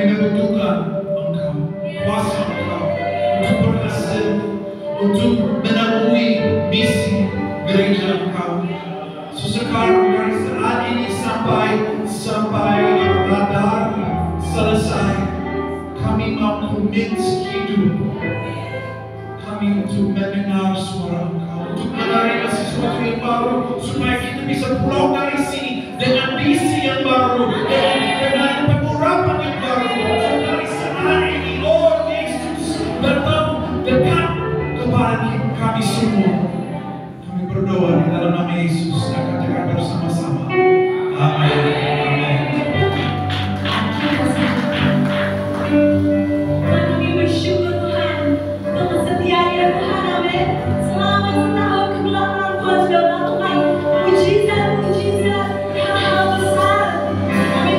Kami membutuhkan Engkau, kuasa Engkau untuk berhasil, untuk menemui misi gereja Engkau. Sekarang dari saat ini sampai radar selesai, kami mau komit hidup kami untuk mendengar suara Engkau, untuk menerima sesuatu yang baru, supaya kita bisa pulang dari sini dengan visi yang baru, dengan pengurapan yang baru. Dari saat ini, Lord Yesus datang dekat kepada kami semua. Kami berdoa di dalam nama Yesus, dan katakan bersama-sama, amin. Mujizat hal besar kami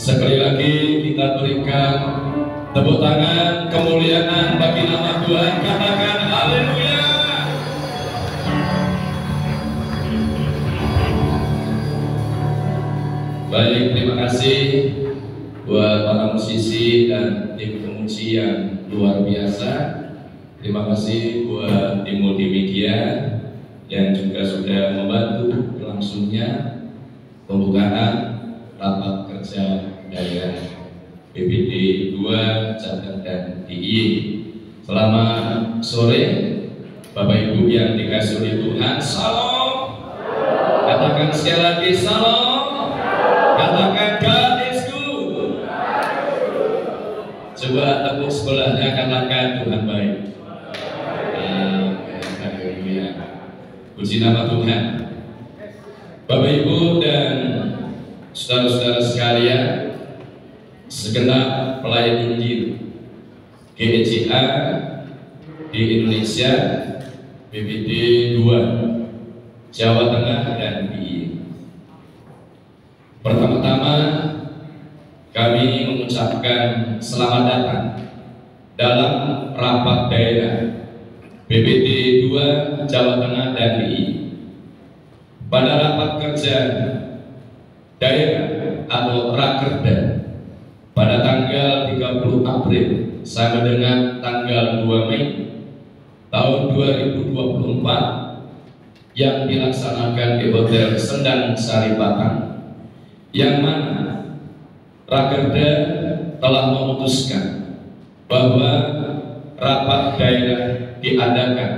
Sekali lagi kita berikan tepuk tangan kemuliaan bagi nama Tuhan. Katakan haleluya. Baik, terima kasih buat para musisi dan tim pemuji yang luar biasa. Terima kasih buat tim multimedia yang juga sudah membantu berlangsungnya pembukaan rapat kerja daerah BPD 2 Jateng dan DIY. Selamat sore Bapak Ibu yang dikasihi oleh Tuhan. Salam. Katakan sekali lagi salam. Katakan God is good. Coba tepuk sebelahnya, katakan Tuhan baik. Puji nama Tuhan. Bapak Ibu dan saudara-saudara sekalian, segenap pelayan Injil GEJA di Indonesia, BPD 2 Jawa Tengah dan DIY. Pertama-tama kami mengucapkan selamat datang dalam rapat daerah BPD 2 Jawa Tengah dan DIY. Pada rapat kerja daerah atau Rakerda pada tanggal 30 April sampai dengan tanggal 2 Mei tahun 2024 yang dilaksanakan di Hotel Sendang Sari Batang, yang mana Rakerda telah memutuskan bahwa rapat daerah diadakan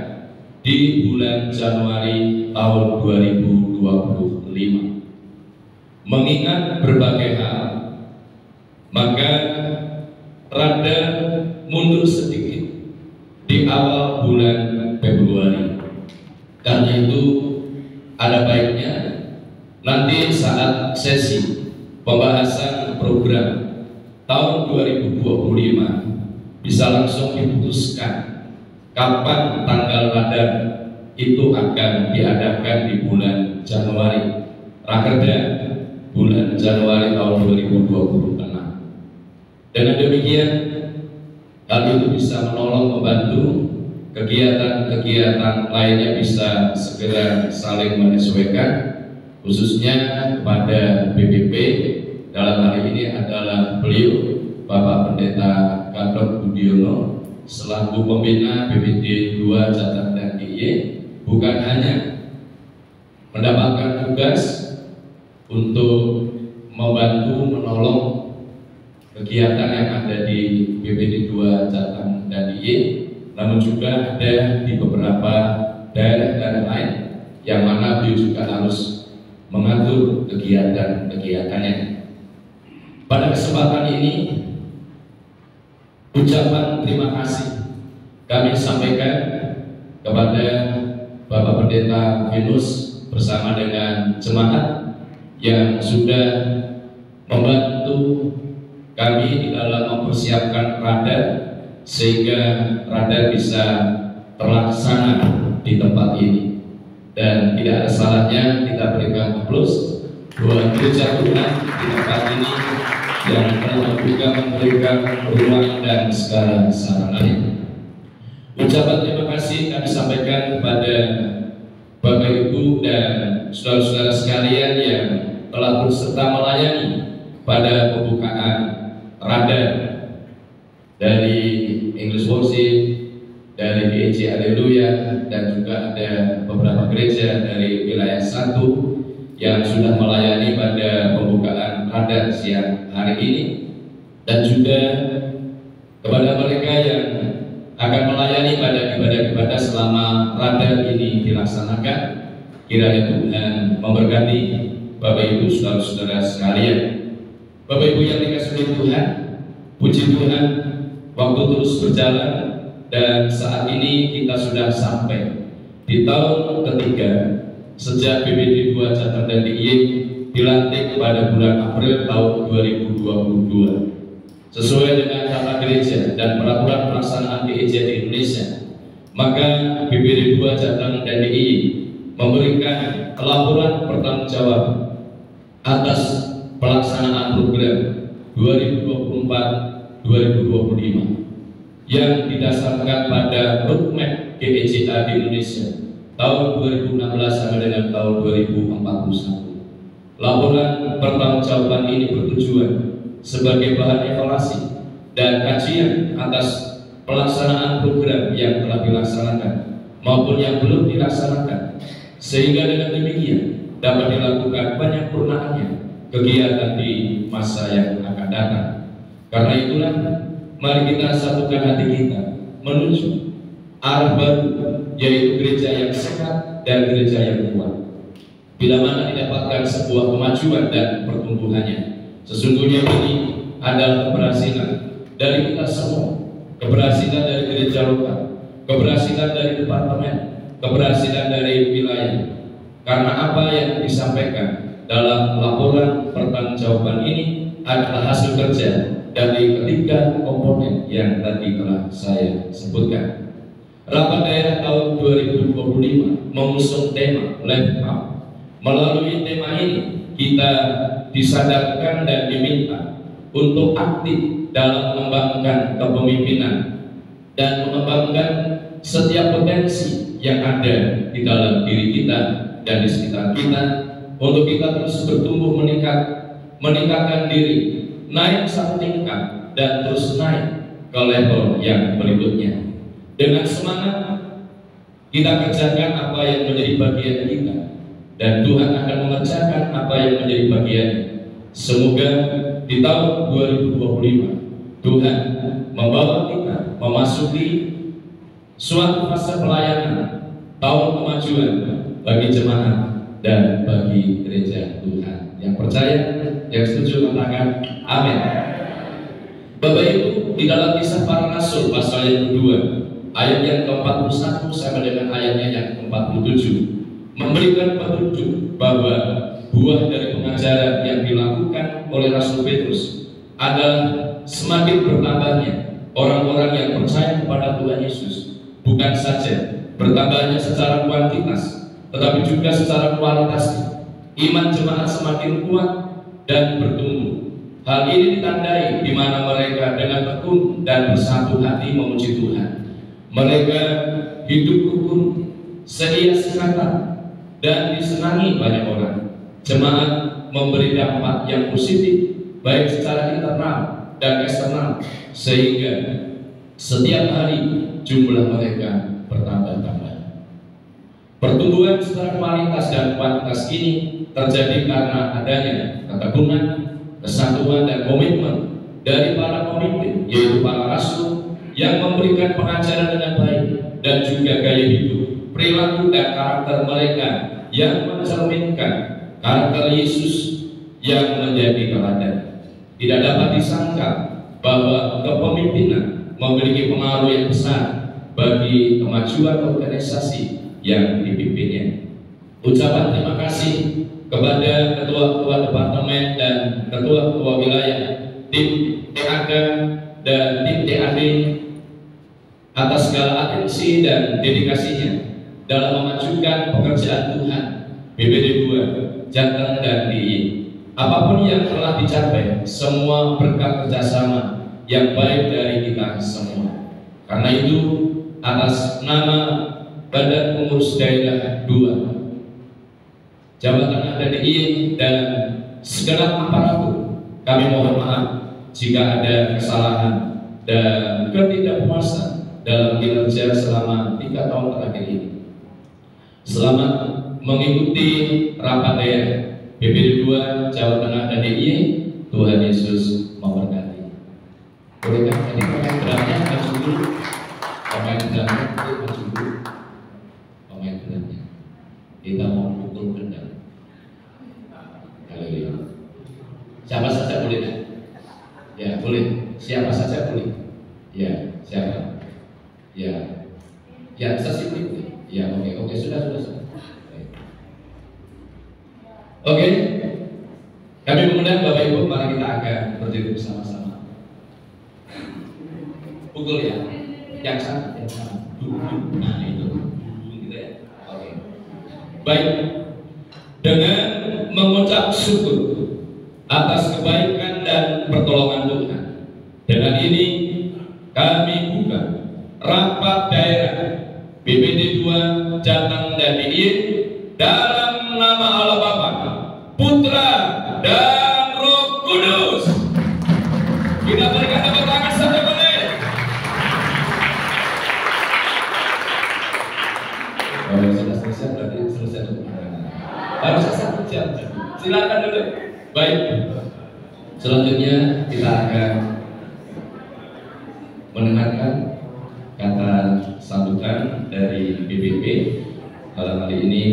di bulan Januari tahun 2025. Mengingat berbagai hal, maka rada mundur sedikit di awal bulan Februari. Karena itu ada baiknya nanti saat sesi pembahasan program tahun 2025 bisa langsung diputuskan kapan tanggal radar itu akan diadakan di bulan Januari. Rakerda bulan Januari tahun 2026. Dengan demikian, hal itu bisa menolong membantu kegiatan-kegiatan lainnya bisa segera saling menyesuaikan, khususnya kepada BPP. Dalam hal ini adalah beliau Bapak Pendeta Gatot Budiono selaku pembina BPD 2 Jateng dan DIY, bukan hanya mendapatkan tugas untuk membantu menolong kegiatan yang ada di BPD 2 Jateng dan DIY, namun juga ada di beberapa daerah lain yang mana beliau juga harus mengatur kegiatan-kegiatannya. Pada kesempatan ini, ucapan terima kasih kami sampaikan kepada Bapak Pendeta Venus bersama dengan jemaat yang sudah membantu kami di dalam mempersiapkan radar sehingga radar bisa terlaksana di tempat ini. Dan tidak ada salahnya kita berikan aplaus buat gereja Tuhan di tempat ini yang telah juga memberikan ruang dan segala sarananya. Ucapan terima kasih kami sampaikan kepada Bapak Ibu dan saudara-saudara sekalian yang telah berserta melayani pada pembukaan radar dari English Worship, dari GEJ Haleluya, dan juga ada beberapa gereja dari wilayah 1 yang sudah melayani pada pembukaan radar siang hari ini, dan juga kepada mereka yang akan melayani pada ibadah-ibadah selama radar ini dilaksanakan. Kiranya Tuhan memberkati Bapak Ibu saudara-saudara sekalian. Bapak Ibu yang dikasihi oleh Tuhan, puji Tuhan, waktu terus berjalan dan saat ini kita sudah sampai di tahun ketiga sejak BPD 2 Jateng dan DIY dilantik pada bulan April tahun 2022. Sesuai dengan tata gereja dan peraturan pelaksanaan GEJ di Indonesia, maka BPD 2 Jateng dan DIY memberikan laporan pertanggungjawaban atas pelaksanaan program 2024-2025 yang didasarkan pada roadmap GEJA di Indonesia tahun 2016 sampai dengan tahun 2041. Laporan pertanggungjawaban ini bertujuan sebagai bahan evaluasi dan kajian atas pelaksanaan program yang telah dilaksanakan maupun yang belum dilaksanakan, sehingga dengan demikian dapat dilakukan penyempurnaannya kegiatan di masa yang akan datang. Karena itulah, mari kita satukan hati kita menuju arah baru, yaitu gereja yang sehat dan gereja yang kuat. Bila mana didapatkan sebuah kemajuan dan pertumbuhannya, sesungguhnya ini adalah keberhasilan dari kita semua, keberhasilan dari gereja lokal, keberhasilan dari departemen, keberhasilan dari wilayah. Karena apa yang disampaikan dalam laporan pertanggungjawaban ini adalah hasil kerja dari ketiga komponen yang tadi telah saya sebutkan. Rapat daerah tahun 2025 mengusung tema Live Up. Melalui tema ini kita disadarkan dan diminta untuk aktif dalam mengembangkan kepemimpinan dan mengembangkan setiap potensi yang ada di dalam diri kita dan di sekitar kita, untuk kita terus bertumbuh meningkatkan diri, naik satu tingkat dan terus naik ke level yang berikutnya. Dengan semangat kita kerjakan apa yang menjadi bagian kita, dan Tuhan akan mengerjakan apa yang menjadi bagiannya. Semoga di tahun 2025 Tuhan membawa kita memasuki suatu fase pelayanan, tahun kemajuan bagi jemaat dan bagi gereja Tuhan. Yang percaya, yang setuju katakan amin. Bapak Ibu, di dalam Kisah Para Rasul pasal yang kedua, ayat yang ke-41 sampai dengan ayatnya yang ke-47 memberikan petunjuk bahwa buah dari pengajaran yang dilakukan oleh Rasul Petrus adalah semakin bertambahnya orang-orang yang percaya kepada Tuhan Yesus. Bukan saja bertambahnya secara kuantitas, tetapi juga secara kualitas. Iman jemaat semakin kuat dan bertumbuh. Hal ini ditandai di mana mereka dengan tekun dan bersatu hati memuji Tuhan. Mereka hidup rukun, sedia sekata, dan disenangi banyak orang. Jemaat memberi dampak yang positif baik secara internal dan eksternal, sehingga setiap hari jumlah mereka bertambah-tambah. Pertumbuhan secara kualitas dan kuantitas ini terjadi karena adanya ketekunan, kesatuan dan komitmen dari para pemimpin, yaitu para rasul, yang memberikan pengajaran dengan baik, dan juga gaya hidup, perilaku dan karakter mereka yang mencerminkan karakter Yesus yang menjadi teladan. Tidak dapat disangka bahwa kepemimpinan memiliki pengaruh yang besar bagi kemajuan organisasi yang dipimpinnya. Ucapan terima kasih kepada ketua-ketua departemen dan ketua-ketua wilayah, tim TAK dan tim TAD atas segala atensi dan dedikasinya dalam memajukan pekerjaan Tuhan BPD 2, Jateng dan DIY. Apapun yang telah dicapai, semua berkat kerjasama yang baik dari kita semua. Karena itu, atas nama Badan Pengurus Daerah 2, Jawa Tengah dan DIY dan segenap aparatur, kami mohon maaf jika ada kesalahan dan ketidakpuasan dalam kinerja selama 3 tahun terakhir ini. Selamat mengikuti rapat daerah BPD 2 Jawa Tengah dan DIY. Tuhan Yesus memberkati. Bolehkah ini pemain drumnya maju dulu? Pemain drumnya maju dulu. Pemain drumnya. Kita mau pukul kendang. Haleluya. Siapa saja boleh kan? Ya boleh. Siapa saja boleh. Ya siapa? Ya, ya saksi boleh. Ya oke sudah. Oke, kami mengundang Bapak Ibu, mari kita akan berdiri bersama-sama. Pukul ya, yang sama. Nah itu, gitu ya. Oke. Baik, dengan mengucap syukur atas kebaikan dan pertolongan Tuhan. Dengan ini kami buka rapat daerah BPD 2 Jateng dan DIY dalam nama Allah Bapa, Putra dan Roh Kudus. Kita berikan tepuk tangan saja boleh. Silakan duduk. Baik. Selanjutnya kita akan mendengarkan kata sambutan dari BPP. Dalam kali ini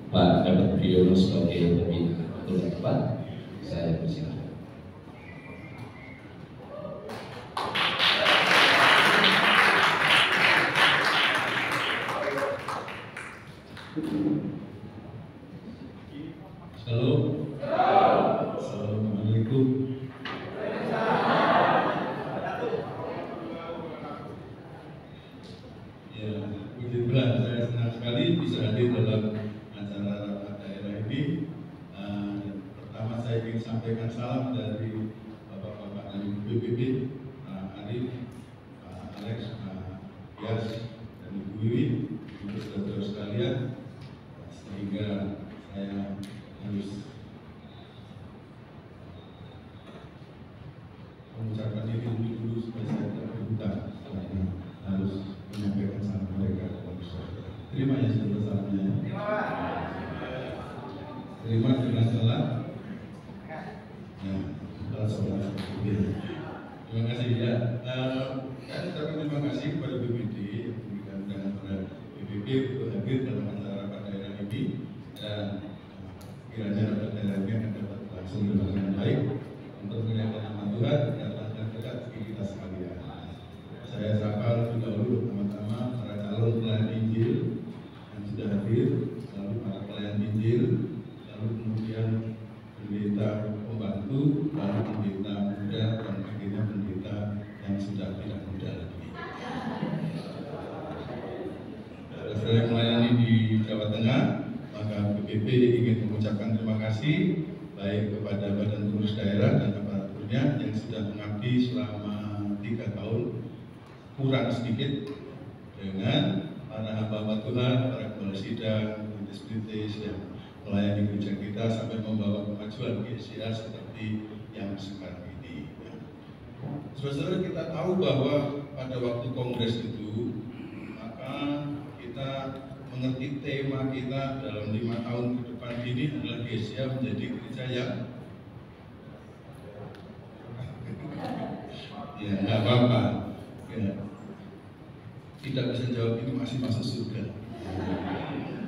Pak Dapat Priyono sebagai pembina. Betul Pak? Saya persilakan. Halo. Assalamualaikum. Ya, puji Tuhan, saya senang sekali bisa hadir dalam acara rapat daerah ini. Pertama saya ingin sampaikan salam dari Bapak-bapak dari BPP, Pak Arif, Pak Alex, Pak Yas, dan Ibu Wiwi, untuk saudara sekalian, sehingga saya harus mengucapkan ini dulu supaya saya tidak berhutang karena harus menyampaikan salam mereka kepada saudara. Terima ya saudara salamnya. Terima dengan salam. Ya, salam saudara. Terima kasih ya. Saya ucapkan terima kasih kepada BPD yang memberikan undangan kepada BPP untuk hadir dalam acara rapat daerah ini, dan kiranya rapat daerah ini akan dapat langsung dengan baik untuk menyatakan nama Tuhan dan akan dekat bagi kita sekalian. Saya sapa lebih dahulu pertama-tama para calon pelayan Injil yang sudah hadir, lalu para pelayan Injil, lalu kemudian pendeta pembantu, lalu pendeta muda, dan akhirnya pendeta yang sudah tidak muda lagi. Saudara yang melayani di Jawa Tengah, maka BPP ingin mengucapkan terima kasih baik kepada Badan Pengurus Daerah dan aparaturnya yang sudah mengabdi selama 3 tahun kurang sedikit dengan para hamba Tuhan, para kepala sidang, perintis yang melayani gereja kita sampai membawa kemajuan GSIA seperti yang sekarang ini. Saudara, kita tahu bahwa pada waktu kongres itu, maka kita mengerti tema kita dalam 5 tahun ke depan ini adalah GSIA menjadi gereja yang ya nggak apa-apa ya, tidak bisa jawab ini masih masuk surga.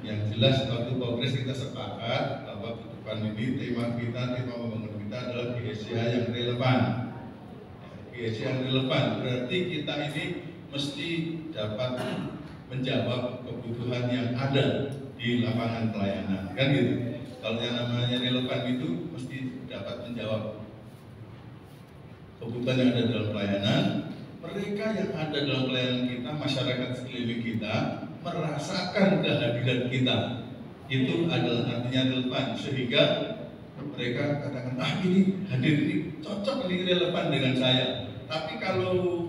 Yang jelas waktu kongres kita sepakat bahwa ke depan ini tema membangun kita adalah GSIA yang relevan. GSIA yang relevan berarti kita ini mesti dapat menjawab kebutuhan yang ada di lapangan pelayanan, kan gitu. Kalau yang namanya relevan itu mesti dapat menjawab kebutuhan yang ada dalam pelayanan. Mereka yang ada dalam pelayanan kita, masyarakat sekeliling kita merasakan kehadiran kita, itu adalah artinya relevan, sehingga mereka katakan, ini hadir ini cocok, ini relevan dengan saya. Tapi kalau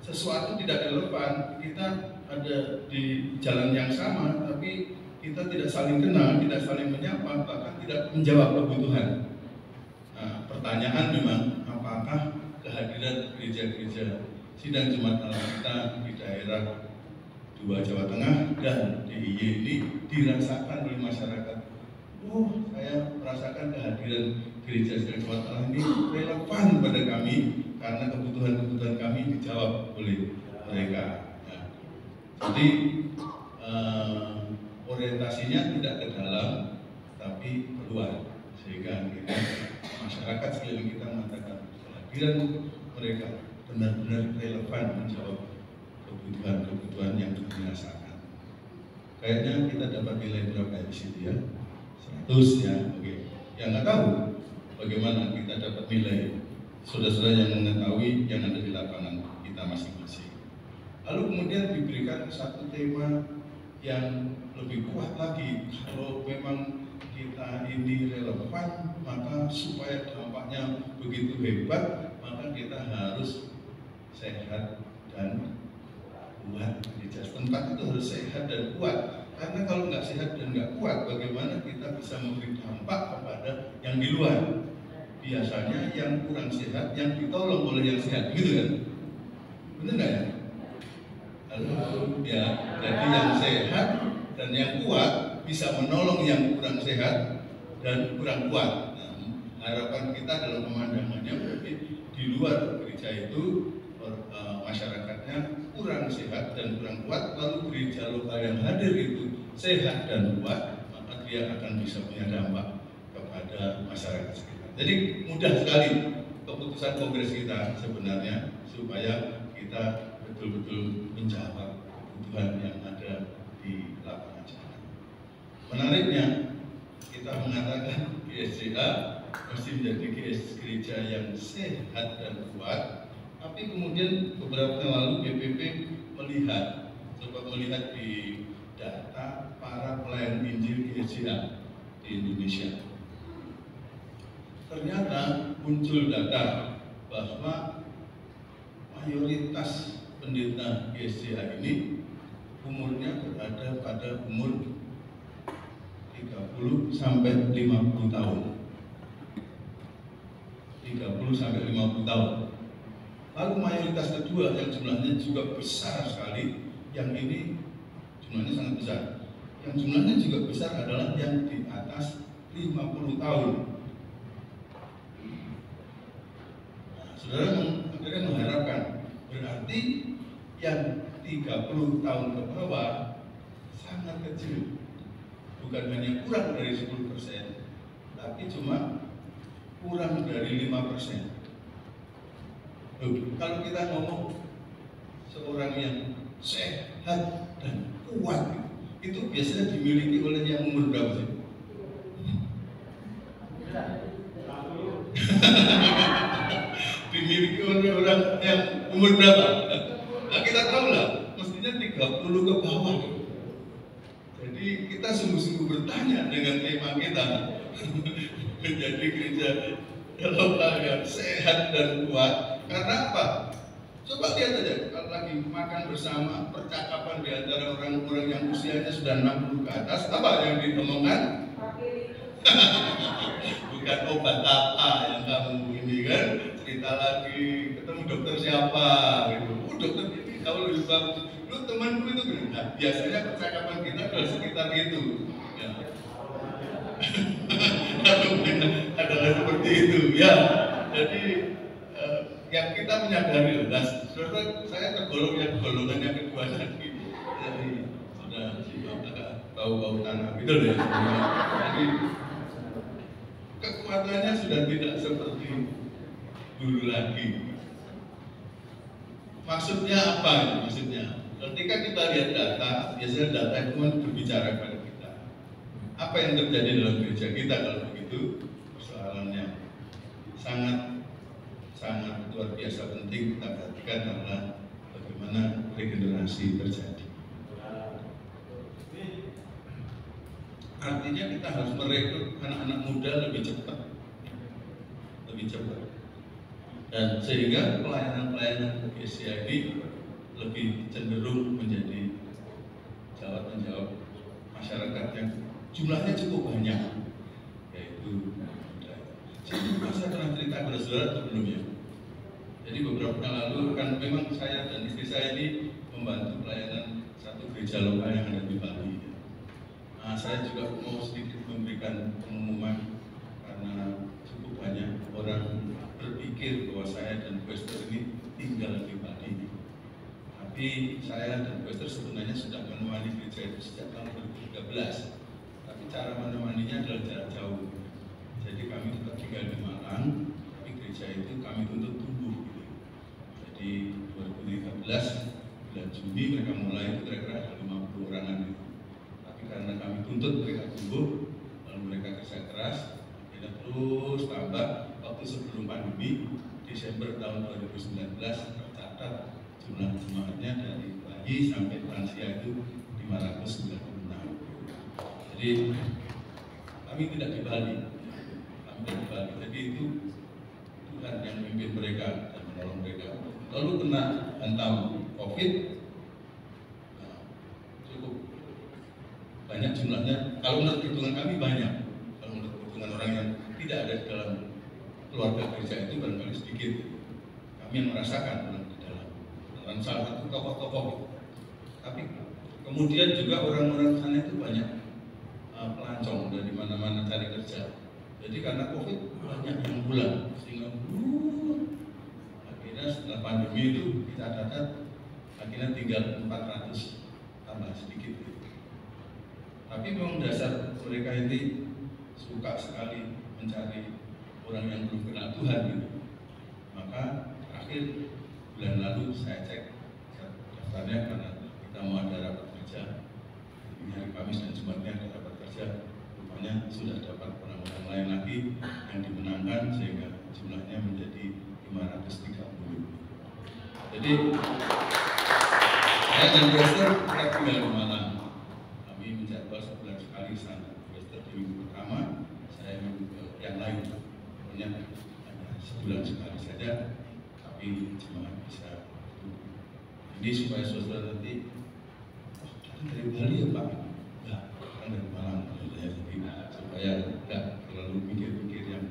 sesuatu tidak relevan, kita ada di jalan yang sama, tapi kita tidak saling kenal, tidak saling menyapa, bahkan tidak menjawab kebutuhan. Nah, pertanyaan memang, apakah kehadiran gereja-gereja sidang Jumat Malam kita di daerah 2 Jawa Tengah dan DIY ini dirasakan oleh masyarakat? Saya merasakan kehadiran gereja sidang Jumat Malam ini relevan pada kami karena kebutuhan-kebutuhan kami dijawab oleh mereka. Jadi orientasinya tidak ke dalam, tapi keluar, sehingga kita, masyarakat sekeliling kita mengatakan kehadiran mereka benar-benar relevan menjawab kebutuhan-kebutuhan yang dirasakan. Kayaknya kita dapat nilai berapa di situ ya? 100 ya, oke. Yang nggak tahu bagaimana kita dapat nilai, saudara-saudara yang mengetahui yang ada di lapangan kita masing-masing. Lalu kemudian diberikan satu tema yang lebih kuat lagi. Kalau memang kita ini relevan, maka supaya dampaknya begitu hebat, maka kita harus sehat dan kuat. Gereja setempat itu harus sehat dan kuat. Karena kalau nggak sehat dan nggak kuat, bagaimana kita bisa memberi dampak kepada yang di luar? Biasanya yang kurang sehat, yang ditolong oleh yang sehat, gitu kan? Benar nggak ya? Lalu ya, jadi yang sehat dan yang kuat bisa menolong yang kurang sehat, dan kurang kuat. Nah, harapan kita dalam pemandangannya berarti di luar gereja itu masyarakatnya kurang sehat dan kurang kuat, lalu gereja lokal yang hadir itu sehat dan kuat, maka dia akan bisa punya dampak kepada masyarakat sekitar. Jadi mudah sekali keputusan kongres kita sebenarnya supaya kita betul-betul menjawab kebutuhan yang ada di lapangan sana. Menariknya, kita mengatakan GSJA mesti menjadi gereja yang sehat dan kuat, tapi kemudian beberapa tahun lalu BPP melihat di data para pelayan Injil GSJA di Indonesia. Ternyata muncul data bahwa mayoritas pendeta GSJA ini umurnya berada pada umur 30 sampai 50 tahun. 30 sampai 50 tahun. Lalu mayoritas kedua yang jumlahnya juga besar sekali, yang ini jumlahnya sangat besar. Yang jumlahnya juga besar adalah yang di atas 50 tahun. Nah, saudara akhirnya mengharapkan berarti yang 30 tahun ke bawah sangat kecil. Bukan hanya kurang dari 10%, tapi cuma kurang dari 5%. Kalau kita ngomong seorang yang sehat dan kuat, itu biasanya dimiliki oleh yang umur berapa sih? Dimiliki oleh orang yang umur berapa? Nah, kita tahu lah, mestinya 30 ke bawah. Jadi kita sungguh-sungguh bertanya dengan tema kita menjadi gereja lokal yang sehat dan kuat. Karena apa? Coba lihat aja, kalau lagi makan bersama, percakapan di antara orang-orang yang usianya sudah 60 ke atas, apa yang diomongkan? Bukan obat apa yang kamu ini kan, cerita lagi, ketemu dokter siapa gitu. Oh, dokter ini kalau lebih bagus. Lu temanku itu kan, nah, biasanya percakapan kita adalah sekitar itu. Ya. Adalah seperti itu, ya. Jadi yang kita menyadari, nah, saudara, saya tergolong yang golongan yang kedua tadi. Jadi sudah agak bau-bau tanah gitu loh ya. Jadi kekuatannya sudah tidak seperti dulu lagi. Maksudnya apa? Maksudnya, ketika kita lihat data, biasanya data itu berbicara kepada kita. Apa yang terjadi dalam gereja kita kalau begitu? Persoalannya sangat luar biasa penting kita perhatikan adalah bagaimana regenerasi terjadi. Artinya kita harus merekrut anak-anak muda lebih cepat, dan sehingga pelayanan GSJA ini lebih cenderung menjadi jawab-menjawab masyarakat yang jumlahnya cukup banyak, yaitu saya pernah cerita kepada saudara sebelumnya. Jadi beberapa tahun lalu kan memang saya dan istri saya ini membantu pelayanan satu gereja lokal yang ada di Bali. Nah, saya juga mau sedikit memberikan pengumuman karena cukup banyak orang berpikir bahwa saya dan Pastor ini tinggal di Bali. Tapi saya dan Pastor sebenarnya sudah menemani gereja itu sejak tahun 2013. Tapi cara menemaninya adalah jarak jauh. Jadi kami tetap tinggal di Malang, tapi gereja itu kami tuntut tumbuh. Di 2013 bulan Juni mereka mulai itu kira-kira ada 50 orangan itu. Tapi karena kami tuntut mereka tumbuh, lalu mereka kerja keras, kita terus tambah. Waktu sebelum pandemi Desember tahun 2019 tercatat jumlah jemaatnya dari bayi sampai lansia itu 596. Jadi kami tidak di Bali, jadi itu Tuhan yang memimpin mereka dan menolong mereka. Lalu kena hantam COVID, nah, cukup banyak jumlahnya. Kalau menurut hitungan kami banyak, kalau menurut hitungan orang yang tidak ada di dalam keluarga gereja itu barangkali sedikit. Kami yang merasakan orang di dalam salah satu tokoh-tokoh. Tapi kemudian juga orang-orang sana itu banyak pelancong dari mana-mana cari kerja. Jadi karena COVID banyak yang pulang, sehingga akhirnya setelah pandemi itu kita catat akhirnya tinggal 400 tambah sedikit. Tapi memang dasar mereka ini suka sekali mencari orang yang belum kenal Tuhan gitu. Maka terakhir bulan lalu saya cek daftarnya karena kita mau ada rapat kerja. Ini hari Kamis dan Jumatnya ada rapat kerja. Rupanya sudah dapat orang-orang lain lagi yang dimenangkan sehingga jumlahnya menjadi 530. Jadi saya dan Wester kita tinggal di Malang. Kami menjadwal sebulan sekali sana. Wester di minggu pertama, saya minggu yang lain. Pokoknya hanya sebulan sekali saja. Tapi jemaat bisa. Ini supaya saudara nanti dari Bali ya Pak? Enggak, kan dari Malang ya, jadi supaya tidak terlalu mikir-mikir yang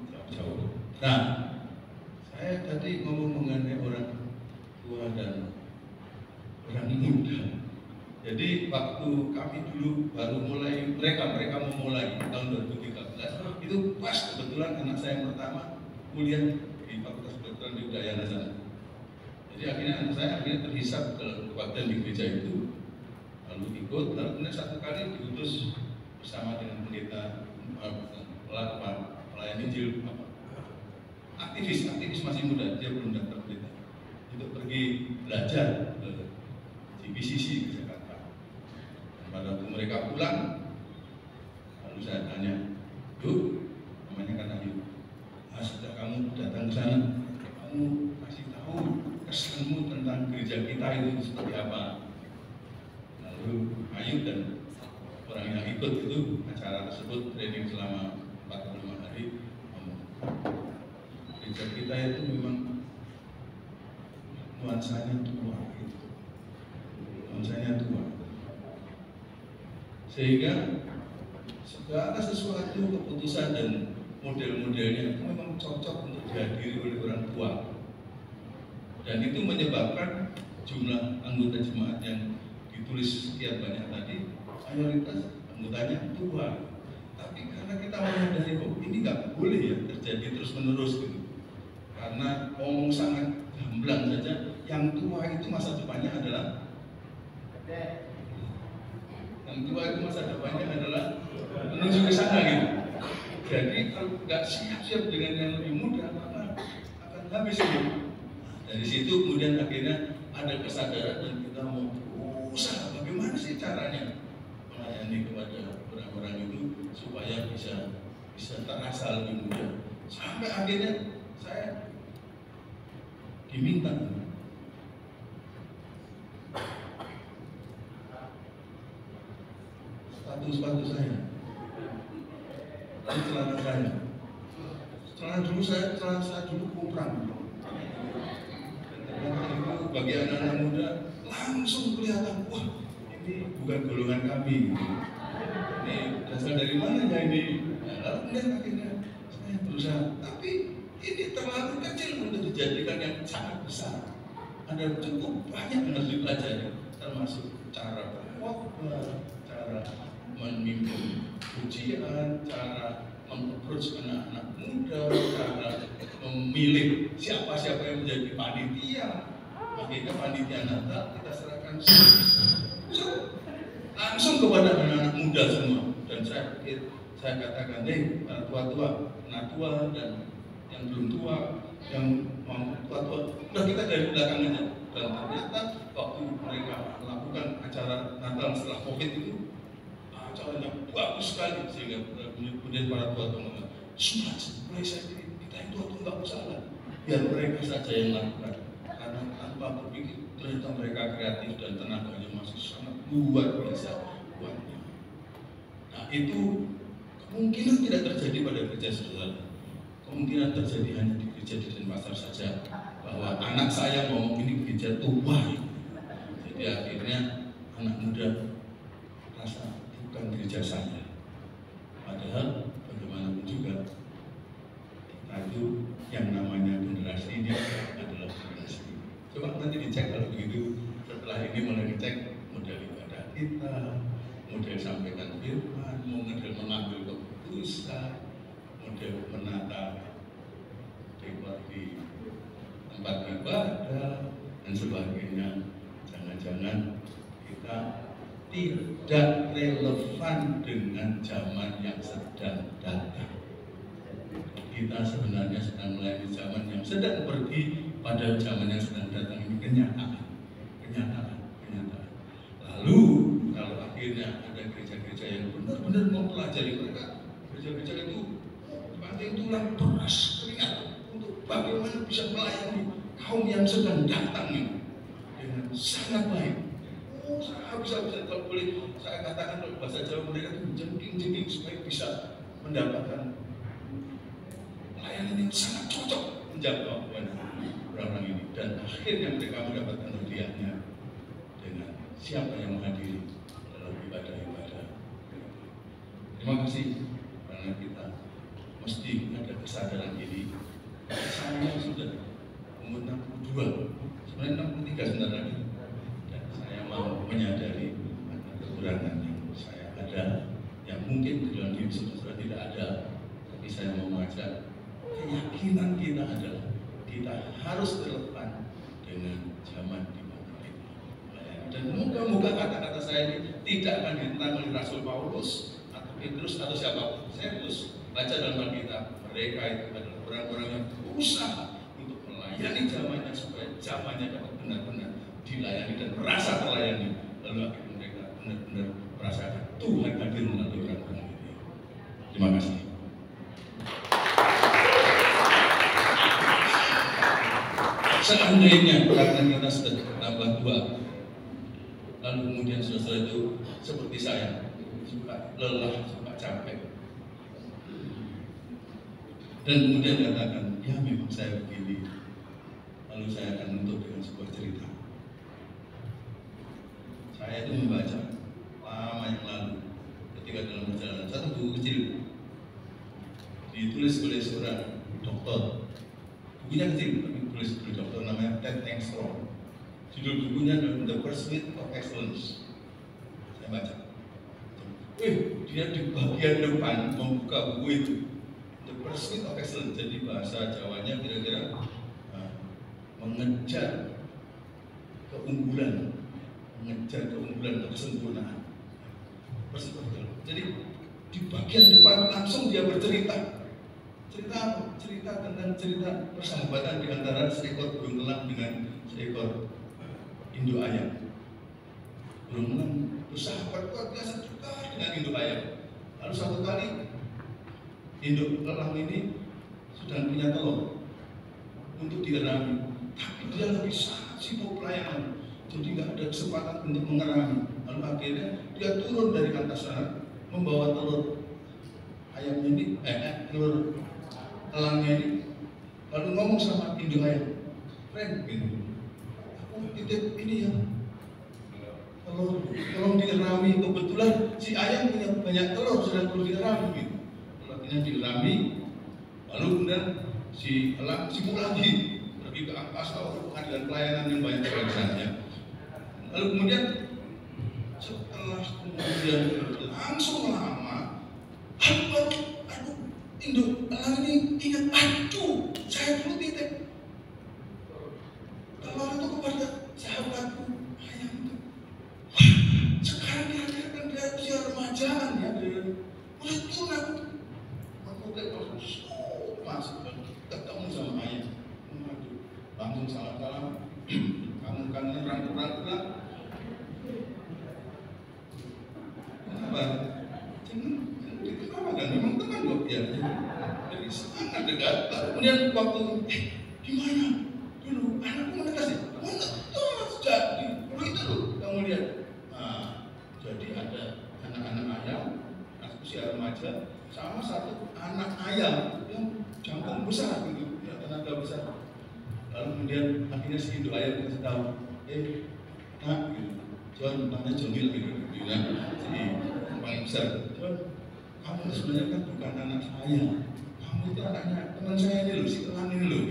jauh-jauh. Nah, saya tadi ngomong mengenai orang tua dan orang muda. Jadi waktu kami dulu baru mulai, mereka mau mulai tahun 2013, itu pas kebetulan anak saya yang pertama kuliah di Fakultas Kedokteran di Udayana sana. Jadi akhirnya anak saya terhisap ke kebaktian di gereja itu, lalu ikut, lalu kemudian satu kali diutus bersama dengan pendeta pelayan Injil, aktivis masih muda, dia belum daftar pendeta, untuk pergi belajar ke GBCC ke Jakarta. Dan pada waktu mereka pulang, lalu saya tanya, Yuk, namanya kan Ayu, sejak kamu datang ke sana, kamu kasih tahu kesanmu tentang gereja kita itu seperti apa. Lalu Ayu dan orang yang ikut itu acara tersebut training selama 45 hari ngomong, gereja kita itu memang nuansanya tua gitu. Nuansanya tua. Sehingga segala sesuatu keputusan dan model-modelnya itu memang cocok untuk dihadiri oleh orang tua. Dan itu menyebabkan jumlah anggota jemaat yang ditulis sekian banyak tadi, mayoritas anggotanya tua. Tapi karena kita menyadari ini nggak boleh ya terjadi terus-menerus gitu. Karena ngomong sangat gamblang saja, yang tua itu masa depannya adalah menuju ke sana gitu. Jadi kalau nggak siap-siap dengan yang lebih muda, maka akan habis gitu. Dari situ kemudian akhirnya ada kesadaran dan kita mau berusaha bagaimana sih caranya melayani kepada orang-orang itu supaya bisa terasa lebih mudah. Sampai akhirnya saya diminta sepatu saya, celana saya. Celana saya dulu kurang. Itu bagi anak-anak muda langsung kelihatan, wah ini bukan golongan kami. Ini berasal dari mana ya ini? Lalu kemudian akhirnya saya berusaha, tapi ini terlalu kecil untuk dijadikan yang sangat besar. Ada cukup banyak yang harus dipelajari, termasuk cara berkhotbah, cara memimpin pujian, cara mengapproach anak-anak muda, cara memilih siapa-siapa yang menjadi panitia. Akhirnya panitia Natal kita serahkan langsung kepada anak-anak muda semua. Dan saya katakan, para tua-tua, anak tua dan yang belum tua, yang mau tua-tua, udah kita dari belakang aja. Dan ternyata waktu mereka melakukan acara Natal setelah COVID itu, acaranya bagus sekali, sehingga kemudian para tua-tua mengatakan, sudah mulai saya kita itu nggak usah lah, biar mereka saja yang lakukan. Karena tanpa berpikir, ternyata mereka kreatif dan tenaganya masih sangat luar biasa kuatnya. Nah itu kemungkinan tidak terjadi pada gereja saudara. Kemungkinan terjadi hanya di gereja di Denpasar saja, bahwa anak saya ngomong ini gereja tua. Jadi akhirnya anak muda rasa bukan gereja saya. Padahal bagaimanapun juga kita itu yang namanya generasi ini adalah generasi. Coba nanti dicek kalau begitu, setelah ini mulai dicek model ibadah kita, model sampaikan firman, model mengambil keputusan, model menata dekor di tempat ibadah dan sebagainya. Jangan-jangan kita tidak relevan dengan zaman yang sedang datang. Kita sebenarnya sedang melayani zaman yang sedang pergi pada zaman yang sedang datang. Ini kenyataan. Lalu kalau akhirnya ada gereja-gereja yang benar-benar mempelajari mereka, gereja-gereja itu banting tulang beras keringat untuk bagaimana bisa melayani kaum yang sedang datang ini dengan sangat baik. Saya bisa kalau boleh saya katakan kalau bahasa Jawa mereka itu jengking supaya bisa mendapatkan pelayanan yang sangat cocok menjawab orang ini, dan akhirnya mereka mendapatkan hadiahnya dengan siapa yang menghadiri dalam ibadah-ibadah. Terima kasih karena kita mesti ada kesadaran ini. Saya sudah umur 62, sebenarnya 63 sebentar lagi, dan saya mau menyadari kekurangan yang saya ada, yang mungkin di dalam diri saudara tidak ada, tapi saya mau mengajak keyakinan kita adalah kita harus relevan dengan zaman di mana kita melayani. Dan moga-moga kata-kata saya ini tidak akan ditentang oleh Rasul Paulus atau Petrus atau siapapun. Saya terus baca dalam Alkitab, mereka itu adalah orang-orang yang berusaha untuk melayani zamannya supaya zamannya dapat benar-benar dilayani dan merasa terlayani. Lalu akhirnya mereka benar-benar merasakan Tuhan hadir melalui orang-orang ini. Terima kasih. Seandainya karena kita sudah bertambah tua, lalu kemudian saudara itu seperti saya, suka lelah, suka capek, dan kemudian katakan, ya memang saya begini, lalu saya akan menutup dengan sebuah cerita. Saya itu membaca lama yang lalu, ketika dalam perjalanan satu buku kecil ditulis oleh seorang dokter, bukunya kecil tapi tulis oleh dokter namanya Ted Engstrom. Judul bukunya adalah The Pursuit of Excellence. Saya baca. Dia di bagian depan membuka buku itu, The Pursuit of Excellence. Jadi bahasa Jawanya kira-kira mengejar keunggulan atau kesempurnaan. Pursuit of Excellence. Jadi di bagian depan langsung dia bercerita. Cerita tentang cerita persahabatan di antara seekor burung elang dengan seekor induk ayam. Burung elang bersahabat luar biasa juga dengan induk ayam. Lalu satu kali induk elang ini sedang punya telur untuk dierami, tapi dia lebih sangat sibuk pelayanan, jadi nggak ada kesempatan untuk mengerami. Lalu akhirnya dia turun dari atas sana membawa telur ayamnya ini, telur elangnya ini, lalu ngomong sama induk ayam, friend, gitu, aku titip ini ya, telur, tolong dierami. Kebetulan si ayam punya banyak telur, sudah perlu dierami, gitu. Lalu akhirnya dierami, lalu kemudian si elang sibuk lagi pergi ke angkasa untuk pengadilan pelayanan yang banyak sekali sana. Lalu kemudian setelah kemudian langsung lama, induk elang ini ingat, aduh, saya perlu titip telur itu kepada sahabatku ayam itu. Wah, sekarang dihadirkan dia remajaan ya, udah tunang. Aku masuk ketemu sama ayam, langsung salam-salam, kamu kangen rangkul-rangkulan. Kenapa? Kenapa kan? Memang teman kok ya. Jadi sangat dekat. Kemudian waktu gimana? Dulu anakku menetas ya? Menetas jadi. Dulu itu loh, kamu lihat. Nah, jadi ada anak-anak ayam, usia remaja, sama satu anak ayam yang jangkung besar gitu, ya, tenaga besar. Lalu kemudian akhirnya si induk ayam kasih tahu, nak, gitu. John, namanya Jonil gitu, bilang si paling besar. John, kamu sebenarnya kan bukan anak saya, kamu itu anaknya teman saya ini loh, si elang ini loh.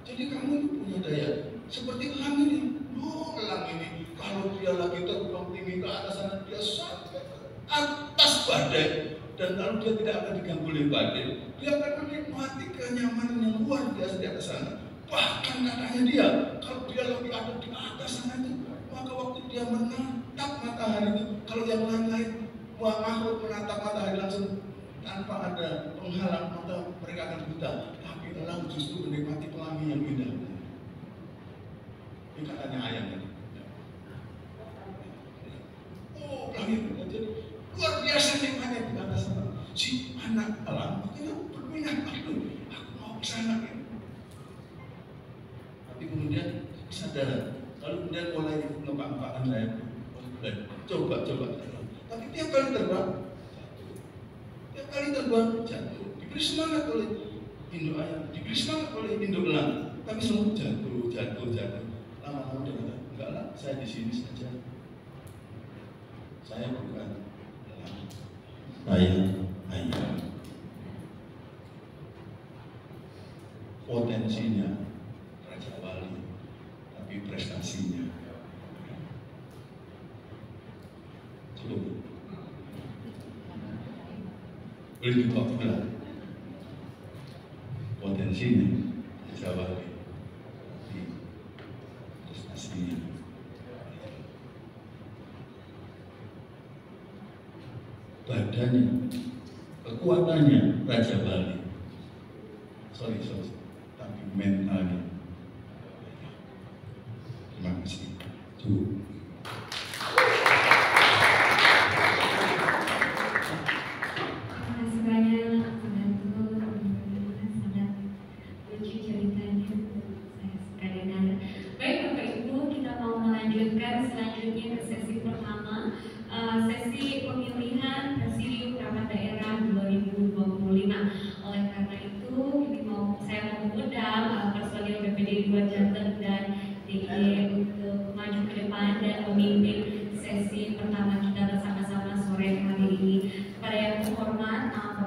Jadi kamu punya daya seperti elang ini. Oh, elang ini kalau dia lagi terbang tinggi ke atas sana, dia sudah sampai ke atas badai, dan kalau dia tidak akan diganggu oleh badai, dia akan menikmati kenyamanan yang luar biasa di atas sana. Bahkan katanya dia, kalau dia lagi ada di atas sana itu, maka waktu dia menatap matahari itu, kalau yang lain-lain makhluk menatap matahari langsung tanpa ada penghalang, maka mereka akan buta. Tapi elang justru menikmati pelangi yang indah. Ini katanya ayam tadi. Oh, pelangi jadi luar biasa nikmatnya di atas sana. Si anak elang itu berminat, aku mau ke sana. Tapi kemudian sadar, lalu kemudian mulai ngepak-ngepakan saya. Coba. Tapi tiap kali terbang, jatuh. Diberi semangat oleh induk ayam, diberi semangat oleh induk elang, tapi semua jatuh. Lama-lama dia kata, enggak lah, saya di sini saja. Saya bukan elang, saya ayam. Potensinya Raja Wali, tapi prestasinya belum. Boleh dibuka potensinya Raja Wali, tapi prestasinya badannya, kekuatannya Raja Wali. Sorry.